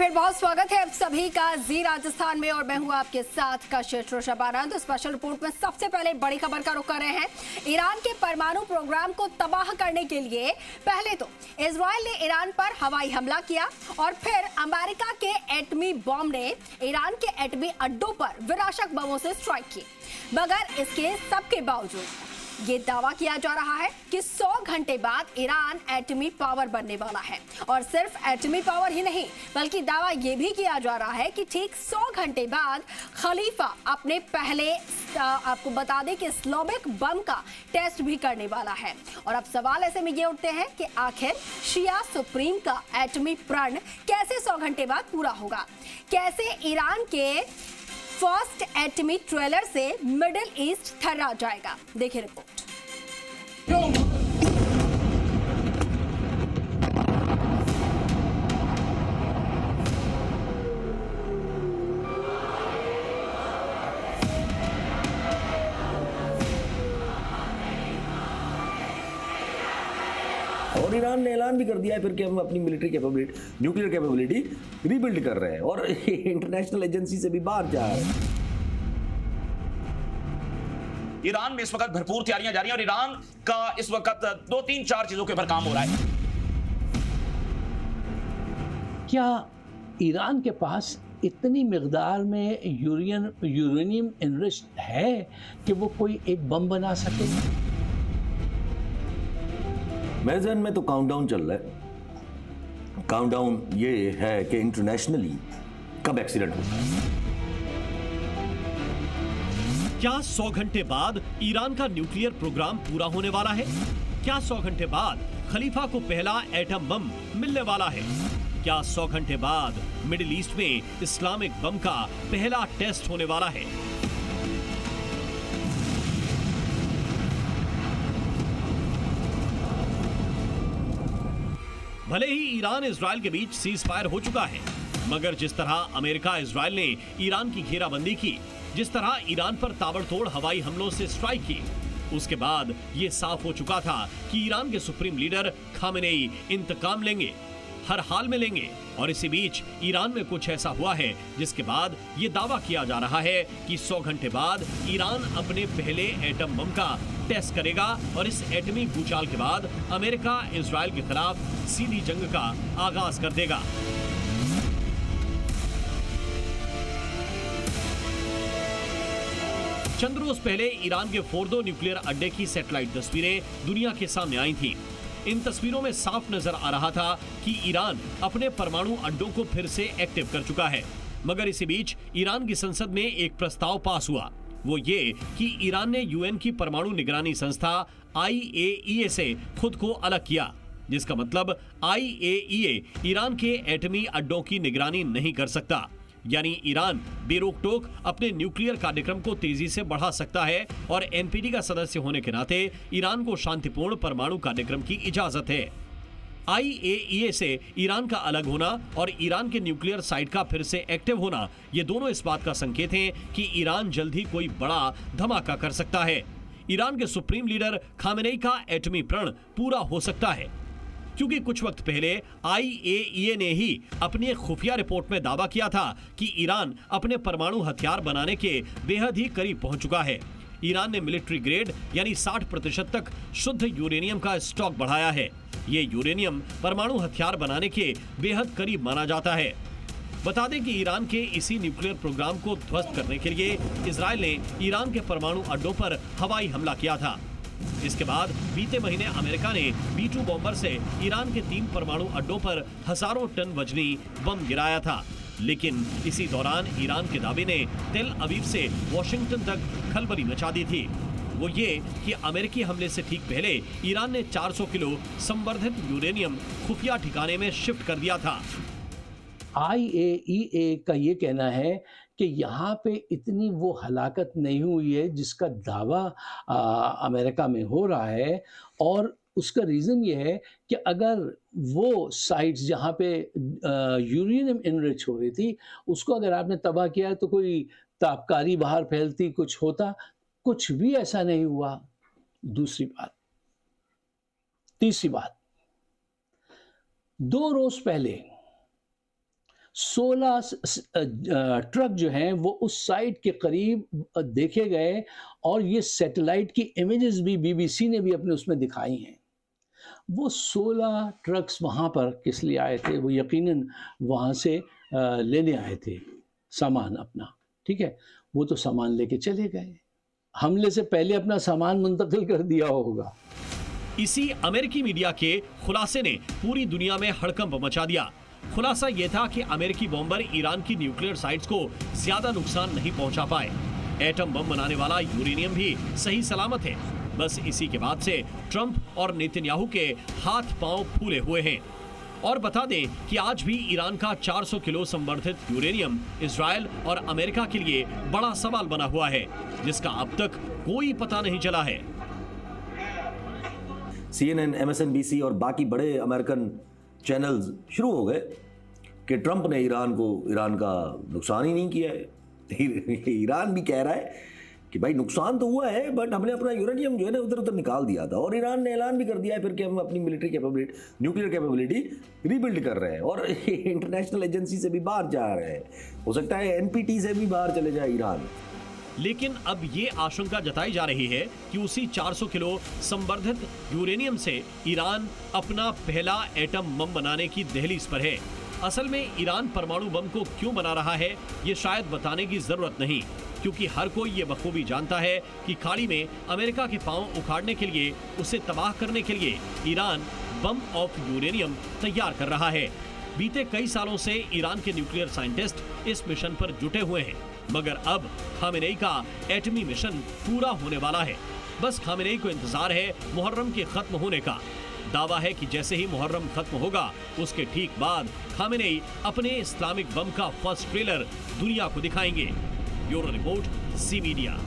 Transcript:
फिर बहुत स्वागत है आप सभी का जी राजस्थान में और मैं हूं आपके साथ कशिश रोशबाना। तो स्पेशल रिपोर्ट में सबसे पहले बड़ी खबर का रुख कर रहे हैं। ईरान के परमाणु प्रोग्राम को तबाह करने के लिए पहले तो इजराइल ने ईरान पर हवाई हमला किया और फिर अमेरिका के एटमी बॉम्ब ने ईरान के एटमी अड्डों पर विनाशक बमों से स्ट्राइक की। मगर इसके सबके बावजूद ये दावा किया जा रहा है कि 100 घंटे बाद ईरान एटमी पावर बनने वाला है। और सिर्फ एटमी पावर ही नहीं बल्कि दावा ये भी किया जा रहा है कि ठीक 100 घंटे बाद खलीफा अपने पहले आपको बता दें कि इस्लामिक बम का टेस्ट भी करने वाला है। और अब सवाल ऐसे में ये उठते हैं कि आखिर शिया सुप्रीम का एटमी प्रण कैसे 100 घंटे बाद पूरा होगा। कैसे ईरान के फर्स्ट एटमी ट्रेलर से मिडिल ईस्ट थर्रा जाएगा। देखिए रिपोर्ट। और ईरान ने ऐलान भी कर दिया है फिर कि हम अपनी military capability, nuclear capability rebuild कर रहे हैं और इंटरनेशनल एजेंसी से भी बाहर जा रहे हैं। ईरान में इस वक्त भरपूर तैयारियां जारी हैं और ईरान का इस वक्त 2-3-4 चीजों के ऊपर काम हो रहा है। क्या ईरान के पास इतनी मिकदार में यूरेनियम एनरिच्ड है कि वो कोई एक बम बना सके? मेरे ज़हन में तो काउंटडाउन चल रहा है। काउंटडाउन ये है कि इंटरनेशनली कब एक्सीडेंट होता है। क्या 100 घंटे बाद ईरान का न्यूक्लियर प्रोग्राम पूरा होने वाला है? क्या 100 घंटे बाद खलीफा को पहला एटम बम मिलने वाला है? क्या 100 घंटे बाद मिडिल ईस्ट में इस्लामिक बम का पहला टेस्ट होने वाला है? भले ही ईरान इजराइल के बीच सीज फायर हो चुका है, मगर जिस तरह अमेरिका इजराइल ने ईरान की घेराबंदी की, जिस तरह ईरान पर ताबड़तोड़ हवाई हमलों से स्ट्राइक की, उसके बाद ये साफ हो चुका था कि ईरान के सुप्रीम लीडर खामेनेई इंतकाम लेंगे, हर हाल में लेंगे। और इसी बीच ईरान में कुछ ऐसा हुआ है जिसके बाद ये दावा किया जा रहा है कि 100 घंटे बाद ईरान अपने पहले एटम बम का टेस्ट करेगा और इस एटमी भूचाल के बाद अमेरिका इजराइल के खिलाफ सीधी जंग का आगाज कर देगा। चंद रोज पहले ईरान के फोर्दो न्यूक्लियर अड्डे की सैटेलाइट तस्वीरें दुनिया के सामने आई थी। इन तस्वीरों में साफ नजर आ रहा था कि ईरान अपने परमाणु अड्डों को फिर से एक्टिव कर चुका है। मगर इसी बीच ईरान की संसद में एक प्रस्ताव पास हुआ, वो ये कि ईरान ने यूएन की परमाणु निगरानी संस्था IAEA से खुद को अलग किया, जिसका मतलब IAEA ईरान के एटमी अड्डों की निगरानी नहीं कर सकता। यानी ईरान बेरोक-टोक अपने न्यूक्लियर कार्यक्रम को तेजी से बढ़ा सकता है और NPT का सदस्य होने के नाते ईरान को शांतिपूर्ण परमाणु कार्यक्रम की इजाजत है। IAEA से ईरान का अलग होना और ईरान के न्यूक्लियर साइट का फिर से एक्टिव होना, ये दोनों इस बात का संकेत हैं कि ईरान जल्द ही कोई बड़ा धमाका कर सकता है। ईरान के सुप्रीम लीडर खामेनेई का एटमी प्रण पूरा हो सकता है, क्योंकि कुछ वक्त पहले IAEA ने ही अपनी एक खुफिया रिपोर्ट में दावा किया था कि ईरान अपने परमाणु हथियार बनाने के बेहद ही करीब पहुंच चुका है। ईरान ने मिलिट्री ग्रेड यानी 60% तक शुद्ध यूरेनियम का स्टॉक बढ़ाया है। ये यूरेनियम परमाणु हथियार बनाने के बेहद करीब माना जाता है। बता दें कि ईरान के इसी न्यूक्लियर प्रोग्राम को ध्वस्त करने के लिए इजराइल ने ईरान के परमाणु अड्डों पर हवाई हमला किया था। इसके बाद बीते महीने अमेरिका ने B-2 बॉम्बर से ईरान के 3 परमाणु अड्डों पर हजारों टन वजनी बम गिराया था। लेकिन इसी दौरान ईरान के दावे ने तेल अवीव से वॉशिंगटन तक खलबली मचा दी थी। वो ये कि अमेरिकी हमले से ठीक पहले ईरान ने 400 किलो संवर्धित यूरेनियम खुफिया ठिकाने में शिफ्ट कर दिया था। IAEA का ये कहना है कि यहाँ पे इतनी वो हलाकत नहीं हुई है जिसका दावा अमेरिका में हो रहा है। और उसका रीज़न ये है कि अगर वो साइट्स जहाँ पे यूरेनियम एनरिच हो रही थी उसको अगर आपने तबाह किया तो कोई ताबकारी बाहर फैलती, कुछ होता, कुछ भी ऐसा नहीं हुआ। दूसरी बात, तीसरी बात, 2 रोज पहले 16 ट्रक जो हैं वो उस साइट के करीब देखे गए, और ये सैटेलाइट की इमेजेस भी बीबीसी ने भी अपने उसमें दिखाई हैं। वो 16 ट्रक्स वहाँ पर किस लिए आए थे? वो यकीनन वहाँ से लेने आए थे सामान अपना, ठीक है। वो तो सामान लेके चले गए, हमले से पहले अपना सामान मुंतकिल कर दिया होगा। इसी अमेरिकी मीडिया के खुलासे ने पूरी दुनिया में हड़कंप मचा दिया। खुलासा यह था कि अमेरिकी बॉम्बर ईरान की न्यूक्लियर साइट्स को ज्यादा नुकसान नहीं पहुंचा पाए। एटम बम बनाने वाला यूरेनियम भी सही सलामत है। बस इसी के बाद से ट्रंप और नेतन्याहू के हाथ पांव फूले हुए हैं। और बता दें कि आज भी ईरान का 400 किलो संवर्धित यूरेनियम इजराइल और अमेरिका के लिए बड़ा सवाल बना हुआ है, जिसका अब तक कोई पता नहीं चला है। CNN, MSNBC और बाकी बड़े अमेरिकन चैनल्स शुरू हो गए कि ट्रंप ने ईरान का नुकसान ही नहीं किया है। ईरान भी कह रहा है कि भाई नुकसान तो हुआ है, बट हमने अपना यूरेनियम जो है ना उधर उधर निकाल दिया था। और ईरान ने ऐलान भी कर दिया है फिर कि हम अपनी military capability, nuclear capability rebuild कर रहे हैं और इंटरनेशनल एजेंसी से भी बाहर जा रहे हैं। हो सकता है NPT से भी बाहर चले जाए ईरान। लेकिन अब ये आशंका जताई जा रही है कि उसी 400 किलो संवर्धित यूरेनियम से ईरान अपना पहला एटम बम बनाने की दहलीज पर है। असल में ईरान परमाणु बम को क्यों बना रहा है ये शायद बताने की जरूरत नहीं, क्योंकि हर कोई ये बखूबी जानता है कि खाड़ी में अमेरिका के पांव उखाड़ने के लिए, उसे तबाह करने के लिए ईरान बम ऑफ यूरेनियम तैयार कर रहा है। बीते कई सालों से ईरान के न्यूक्लियर साइंटिस्ट इस मिशन पर जुटे हुए हैं, मगर अब खामेनेई का एटमी मिशन पूरा होने वाला है। बस खामेनेई को इंतजार है मुहर्रम के खत्म होने का। दावा है कि जैसे ही मुहर्रम खत्म होगा उसके ठीक बाद खामेनेई अपने इस्लामिक बम का फर्स्ट ट्रेलर दुनिया को दिखाएंगे। Bureau report, C media.